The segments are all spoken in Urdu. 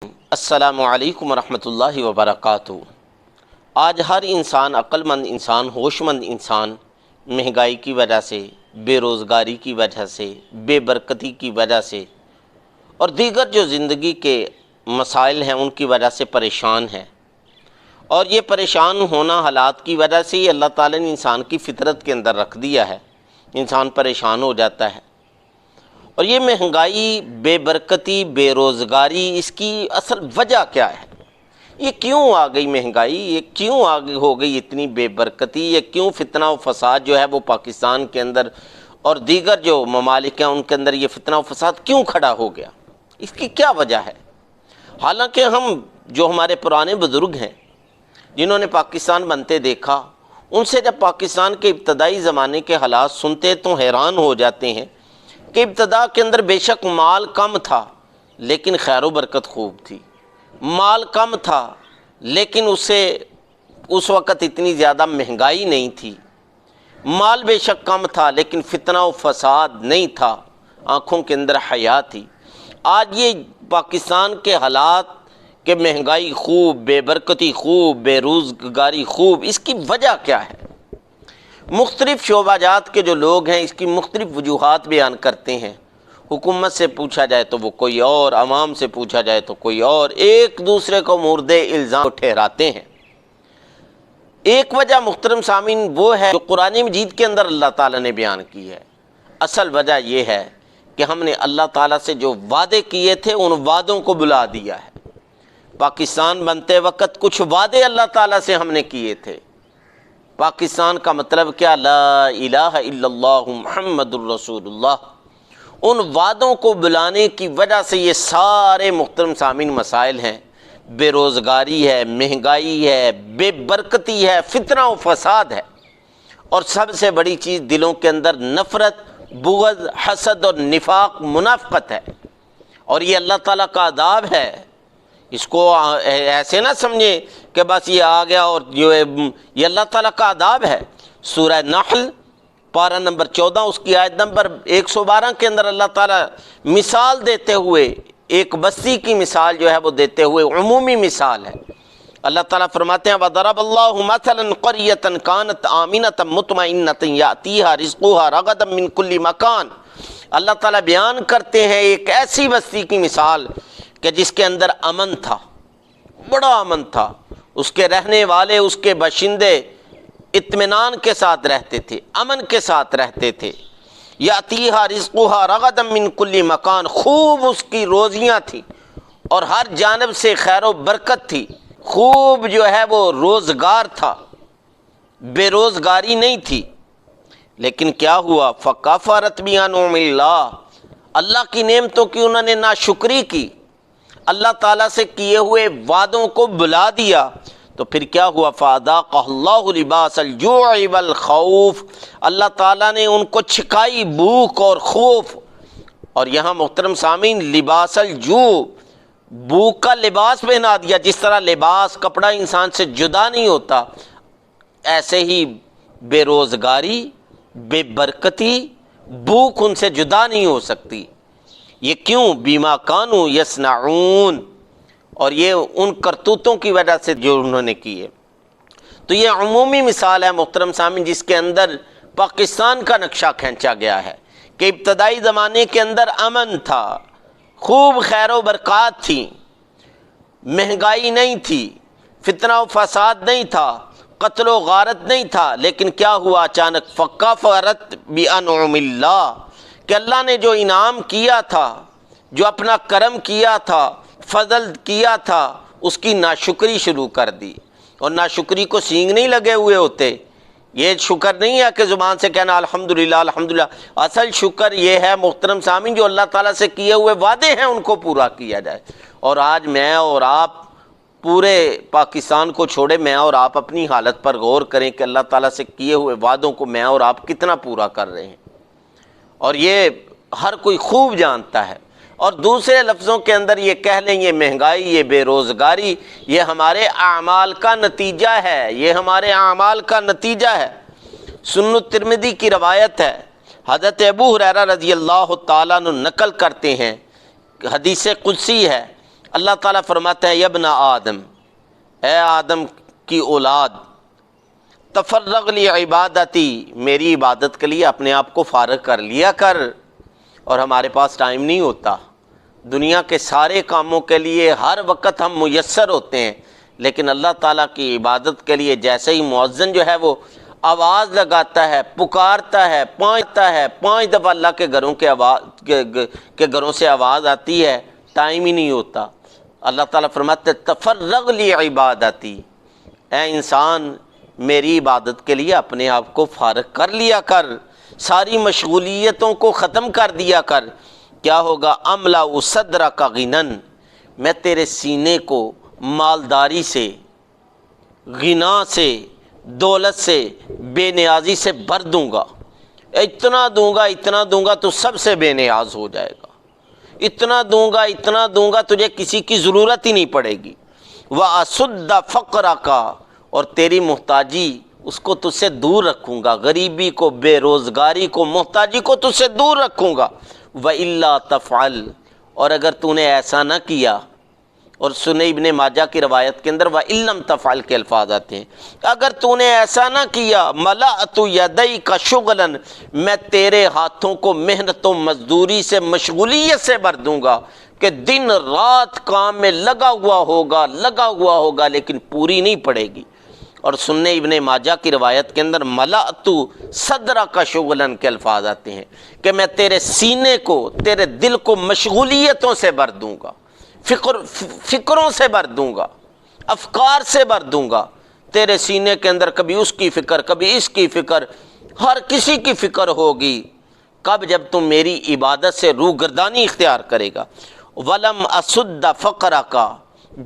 السلام علیکم ورحمۃ اللہ وبرکاتہ۔ آج ہر انسان، عقل مند انسان، ہوش مند انسان مہنگائی کی وجہ سے، بے روزگاری کی وجہ سے، بے برکتی کی وجہ سے اور دیگر جو زندگی کے مسائل ہیں ان کی وجہ سے پریشان ہے۔ اور یہ پریشان ہونا حالات کی وجہ سے ہی اللہ تعالیٰ نے انسان کی فطرت کے اندر رکھ دیا ہے، انسان پریشان ہو جاتا ہے۔ اور یہ مہنگائی، بے برکتی، بے روزگاری، اس کی اصل وجہ کیا ہے؟ یہ کیوں آ گئی مہنگائی؟ یہ کیوں آگے ہو گئی اتنی بے برکتی؟ یہ کیوں فتنہ و فساد جو ہے وہ پاکستان کے اندر اور دیگر جو ممالک ہیں ان کے اندر یہ فتنہ و فساد کیوں کھڑا ہو گیا؟ اس کی کیا وجہ ہے؟ حالانکہ جو ہمارے پرانے بزرگ ہیں جنہوں نے پاکستان بنتے دیکھا، ان سے جب پاکستان کے ابتدائی زمانے کے حالات سنتے تو حیران ہو جاتے ہیں کہ ابتدا کے اندر بے شک مال کم تھا لیکن خیر و برکت خوب تھی۔ مال کم تھا لیکن اس وقت اتنی زیادہ مہنگائی نہیں تھی۔ مال بے شک کم تھا لیکن فتنہ و فساد نہیں تھا، آنکھوں کے اندر حیا تھی۔ آج یہ پاکستان کے حالات کہ مہنگائی خوب، بے برکتی خوب، بے روزگاری خوب، اس کی وجہ کیا ہے؟ مختلف شعبہ جات کے جو لوگ ہیں اس کی مختلف وجوہات بیان کرتے ہیں۔ حکومت سے پوچھا جائے تو وہ کوئی اور، عوام سے پوچھا جائے تو کوئی اور، ایک دوسرے کو مورد الزام ٹھہراتے ہیں۔ ایک وجہ محترم سامعین وہ ہے جو قرآن مجید کے اندر اللہ تعالیٰ نے بیان کی ہے۔ اصل وجہ یہ ہے کہ ہم نے اللہ تعالیٰ سے جو وعدے کیے تھے ان وعدوں کو بلا دیا ہے۔ پاکستان بنتے وقت کچھ وعدے اللہ تعالیٰ سے ہم نے کیے تھے۔ پاکستان کا مطلب کیا؟ لا الہ الا اللہ محمد الرسول اللہ۔ ان وعدوں کو بلانے کی وجہ سے یہ سارے محترم سامعین مسائل ہیں۔ بے روزگاری ہے، مہنگائی ہے، بے برکتی ہے، فتنہ و فساد ہے، اور سب سے بڑی چیز دلوں کے اندر نفرت، بغض، حسد اور نفاق، منافقت ہے۔ اور یہ اللہ تعالیٰ کا عذاب ہے۔ اس کو ایسے نہ سمجھیں کہ بس یہ آ گیا اور یہ اللہ تعالیٰ کا عذاب ہے۔ سورہ نحل پارہ نمبر 14 اس کی آیت نمبر 112 کے اندر اللہ تعالیٰ مثال دیتے ہوئے، ایک بستی کی مثال جو ہے وہ دیتے ہوئے عمومی مثال ہے۔ اللہ تعالیٰ فرماتے ہیں وَضَرَبَ اللَّهُ مَثَلًا قَرْيَةً كَانَتْ آمِنَةً مُطْمَئِنَّةً يَأْتِيهَا رِزْقُهَا رَغَدًا مِّن كُلِّ مَكَانٍ۔ اللہ تعالیٰ بیان کرتے ہیں ایک ایسی بستی کی مثال کہ جس کے اندر امن تھا، بڑا امن تھا، اس کے رہنے والے، اس کے باشندے اطمینان کے ساتھ رہتے تھے، امن کے ساتھ رہتے تھے۔ یاتیہا رزقہا رغدا من کل مکان، خوب اس کی روزیاں تھیں اور ہر جانب سے خیر و برکت تھی، خوب جو ہے وہ روزگار تھا، بے روزگاری نہیں تھی۔ لیکن کیا ہوا؟ فکفرت بانعم اللہ، اللہ کی نعمتوں کی انہوں نے ناشکری کی، اللہ تعالیٰ سے کیے ہوئے وعدوں کو بلا دیا، تو پھر کیا ہوا؟ فَأَذَاقَهَا اللَّهُ لِبَاسَ الْجُوعِ وَالْخَوْفِ، اللہ تعالیٰ نے ان کو چھکائی بھوک اور خوف۔ اور یہاں محترم سامعین لباس الجوع، بھوک کا لباس پہنا دیا۔ جس طرح لباس، کپڑا انسان سے جدا نہیں ہوتا، ایسے ہی بے روزگاری، بے برکتی، بھوک ان سے جدا نہیں ہو سکتی۔ یہ کیوں؟ بیما کانوا یصنعون، اور یہ ان کرتوتوں کی وجہ سے جو انہوں نے کیے۔ تو یہ عمومی مثال ہے محترم سامعین جس کے اندر پاکستان کا نقشہ کھینچا گیا ہے کہ ابتدائی زمانے کے اندر امن تھا، خوب خیر و برکات تھی، مہنگائی نہیں تھی، فتنہ و فساد نہیں تھا، قتل و غارت نہیں تھا۔ لیکن کیا ہوا؟ اچانک فکفرت بانعم اللہ، کہ اللہ نے جو انعام کیا تھا، جو اپنا کرم کیا تھا، فضل کیا تھا، اس کی ناشکری شروع کر دی۔ اور ناشکری کو سینگ نہیں لگے ہوئے ہوتے، یہ شکر نہیں ہے کہ زبان سے کہنا الحمدللہ الحمدللہ۔ اصل شکر یہ ہے محترم سامعین جو اللہ تعالیٰ سے کیے ہوئے وعدے ہیں ان کو پورا کیا جائے۔ اور آج میں اور آپ پورے پاکستان کو چھوڑے، میں اور آپ اپنی حالت پر غور کریں کہ اللہ تعالیٰ سے کیے ہوئے وعدوں کو میں اور آپ کتنا پورا کر رہے ہیں، اور یہ ہر کوئی خوب جانتا ہے۔ اور دوسرے لفظوں کے اندر یہ کہہ لیں یہ مہنگائی، یہ بے روزگاری، یہ ہمارے اعمال کا نتیجہ ہے، یہ ہمارے اعمال کا نتیجہ ہے۔ سنن ترمذی کی روایت ہے، حضرت ابو ہریرہ رضی اللہ تعالیٰ عنہ نقل کرتے ہیں، حدیث قدسی ہے، اللہ تعالیٰ فرماتے ہیں یبن آدم، اے آدم کی اولاد، تفرغ لی عبادتی، میری عبادت کے لیے اپنے آپ کو فارغ کر لیا کر۔ اور ہمارے پاس ٹائم نہیں ہوتا، دنیا کے سارے کاموں کے لیے ہر وقت ہم میسر ہوتے ہیں، لیکن اللہ تعالیٰ کی عبادت کے لیے جیسے ہی مؤذن جو ہے وہ آواز لگاتا ہے، پکارتا ہے، پانچ دفعہ اللہ کے گھروں کے گھروں سے آواز آتی ہے، ٹائم ہی نہیں ہوتا۔ اللہ تعالیٰ فرماتے تفرغ لی عبادتی، اے انسان میری عبادت کے لیے اپنے آپ کو فارغ کر لیا کر، ساری مشغولیتوں کو ختم کر دیا کر۔ کیا ہوگا؟ املا صدرک غنن، میں تیرے سینے کو مالداری سے، غنا سے، دولت سے، بے نیازی سے بھر دوں گا۔ اتنا دوں گا تو سب سے بے نیاز ہو جائے گا، اتنا دوں گا تجھے کسی کی ضرورت ہی نہیں پڑے گی۔ وَأَسُدَّ فَقْرَكَ، اور تیری محتاجی اس کو تجھ سے دور رکھوں گا، غریبی کو، بے روزگاری کو، محتاجی کو تجھ سے دور رکھوں گا۔ وَإِلَّا تَفْعَلْ، اور اگر تو نے ایسا نہ کیا، اور سنن ابن ماجہ کی روایت کے اندر وَإِن لَمْ تَفْعَلْ کے الفاظ آتے ہیں، اگر تو نے ایسا نہ کیا، مَلَأْتُ يَدَيْكَ شُغْلًا، میں تیرے ہاتھوں کو محنت و مزدوری سے، مشغولیت سے بھر دوں گا کہ دن رات کام میں لگا ہوا ہوگا لیکن پوری نہیں پڑے گی۔ اور سنن ابن ماجہ کی روایت کے اندر مَلَأْتُ صَدْرَكَ شُغْلًا کے الفاظ آتے ہیں کہ میں تیرے سینے کو، تیرے دل کو مشغولیتوں سے بھر دوں گا، فکروں سے بھر دوں گا، افکار سے بھر دوں گا۔ تیرے سینے کے اندر کبھی اس کی فکر، کبھی اس کی فکر، ہر کسی کی فکر ہوگی۔ کب؟ جب تم میری عبادت سے روگردانی اختیار کرے گا۔ وَلَمْ أَسُدَّ فَقْرَكَ،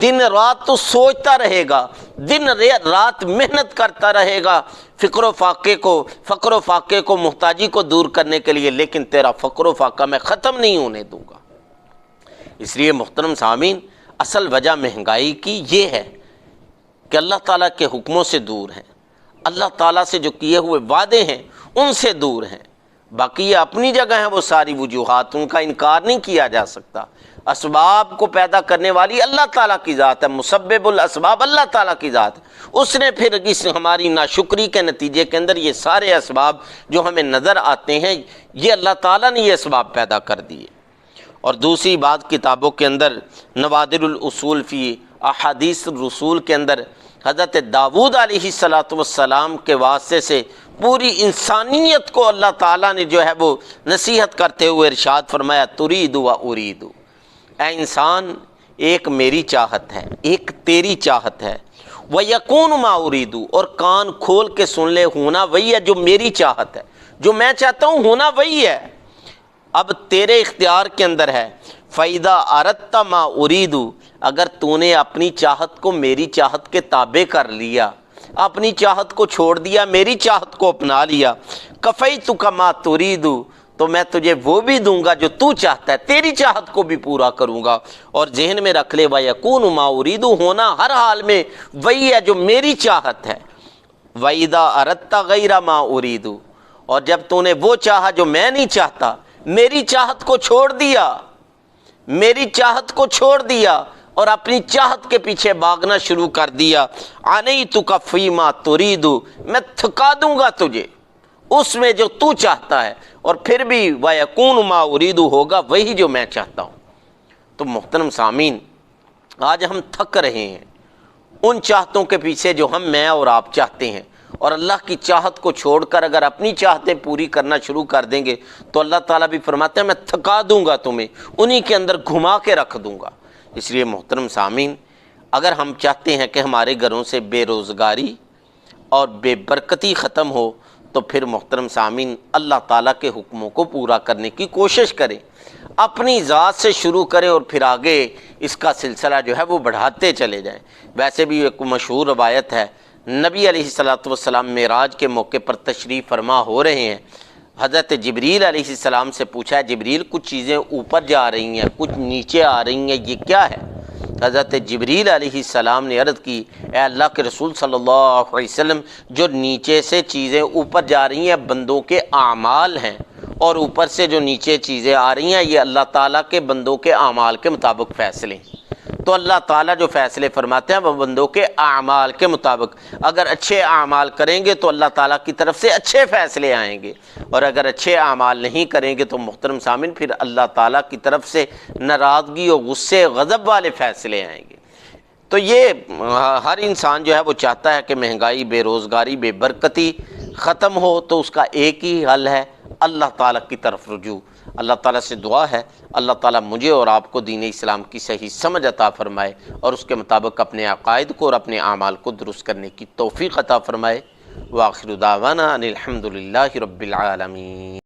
دن رات تو سوچتا رہے گا، دن رات محنت کرتا رہے گا فقر و فاقے کو، محتاجی کو دور کرنے کے لیے، لیکن تیرا فقر و فاقہ میں ختم نہیں ہونے دوں گا۔ اس لیے محترم سامعین، اصل وجہ مہنگائی کی یہ ہے کہ اللہ تعالیٰ کے حکموں سے دور ہیں، اللہ تعالیٰ سے جو کیے ہوئے وعدے ہیں ان سے دور ہیں۔ باقی یہ اپنی جگہ ہیں وہ ساری وجوہات، ان کا انکار نہیں کیا جا سکتا۔ اسباب کو پیدا کرنے والی اللہ تعالیٰ کی ذات ہے، مسبب الاسباب اللہ تعالیٰ کی ذات ہے۔ اس نے پھر اس ہماری ناشکری کے نتیجے کے اندر یہ سارے اسباب جو ہمیں نظر آتے ہیں، یہ اللہ تعالیٰ نے یہ اسباب پیدا کر دیے۔ اور دوسری بات، کتابوں کے اندر نوادر الاصول فی احادیث الرسول کے اندر حضرت داؤد علیہ السلام کے واسطے سے پوری انسانیت کو اللہ تعالیٰ نے جو ہے وہ نصیحت کرتے ہوئے ارشاد فرمایا ترید و ارید، اے انسان ایک میری چاہت ہے، ایک تیری چاہت ہے، وَيَكُونُ مَا أُرِيدُ، اور کان کھول کے سن لے، ہونا وہی ہے جو میری چاہت ہے، جو میں چاہتا ہوں ہونا وہی ہے، اب تیرے اختیار کے اندر ہے۔ فَإِذَا أَرَدْتَ مَا أُرِيدُ، اگر تو نے اپنی چاہت کو میری چاہت کے تابع کر لیا، اپنی چاہت کو چھوڑ دیا، میری چاہت کو اپنا لیا، کفیتک ما ترید، تو میں تجھے وہ بھی دوں گا جو تو چاہتا ہے، تیری چاہت کو بھی پورا کروں گا۔ اور ذہن میں رکھ لے وَيَكُونُ مَا أُرِيدُ، ہونا ہر حال میں وہی ہے جو میری چاہت ہے۔ وَإِذَا أَرَدْتَ غَيْرَ مَا أُرِيدُ، اور جب تو نے وہ چاہا جو میں نہیں چاہتا، میری چاہت کو چھوڑ دیا، میری چاہت کو چھوڑ دیا اور اپنی چاہت کے پیچھے بھاگنا شروع کر دیا، عَنَيْتُكَ فِي مَا تُرِيدُ، میں تھکا دوں گا تجھے اس میں جو تو چاہتا ہے، اور پھر بھی وَيَكُونُ مَا أُرِيدُ ہوگا وہی جو میں چاہتا ہوں۔ تو محترم سامعین، آج ہم تھک رہے ہیں ان چاہتوں کے پیچھے جو میں اور آپ چاہتے ہیں، اور اللہ کی چاہت کو چھوڑ کر اگر اپنی چاہتیں پوری کرنا شروع کر دیں گے تو اللہ تعالیٰ بھی فرماتے ہیں میں تھکا دوں گا تمہیں، انہی کے اندر گھما کے رکھ دوں گا۔ اس لیے محترم سامعین، اگر ہم چاہتے ہیں کہ ہمارے گھروں سے بے روزگاری اور بے برکتی ختم ہو، تو پھر محترم سامعین اللہ تعالیٰ کے حکموں کو پورا کرنے کی کوشش کریں، اپنی ذات سے شروع کریں اور پھر آگے اس کا سلسلہ جو ہے وہ بڑھاتے چلے جائیں۔ ویسے بھی ایک مشہور روایت ہے، نبی علیہ السلام معراج کے موقع پر تشریف فرما ہو رہے ہیں، حضرت جبریل علیہ السلام سے پوچھا ہے جبریل کچھ چیزیں اوپر جا رہی ہیں، کچھ نیچے آ رہی ہیں، یہ کیا ہے؟ حضرت جبریل علیہ السلام نے عرض کی، اے اللہ کے رسول صلی اللہ علیہ وسلم، جو نیچے سے چیزیں اوپر جا رہی ہیں بندوں کے اعمال ہیں، اور اوپر سے جو نیچے چیزیں آ رہی ہیں یہ اللہ تعالیٰ کے بندوں کے اعمال کے مطابق فیصلے ہیں۔ تو اللہ تعالیٰ جو فیصلے فرماتے ہیں وہ بندوں کے اعمال کے مطابق، اگر اچھے اعمال کریں گے تو اللہ تعالیٰ کی طرف سے اچھے فیصلے آئیں گے، اور اگر اچھے اعمال نہیں کریں گے تو محترم سامعین پھر اللہ تعالیٰ کی طرف سے ناراضگی اور غصے غضب والے فیصلے آئیں گے۔ تو یہ ہر انسان جو ہے وہ چاہتا ہے کہ مہنگائی، بے روزگاری، بے برکتی ختم ہو، تو اس کا ایک ہی حل ہے اللہ تعالیٰ کی طرف رجوع۔ اللہ تعالیٰ سے دعا ہے اللہ تعالیٰ مجھے اور آپ کو دین اسلام کی صحیح سمجھ عطا فرمائے اور اس کے مطابق اپنے عقائد کو اور اپنے اعمال کو درست کرنے کی توفیق عطا فرمائے۔ وآخر دعوانا ان الحمد للہ رب العالمین۔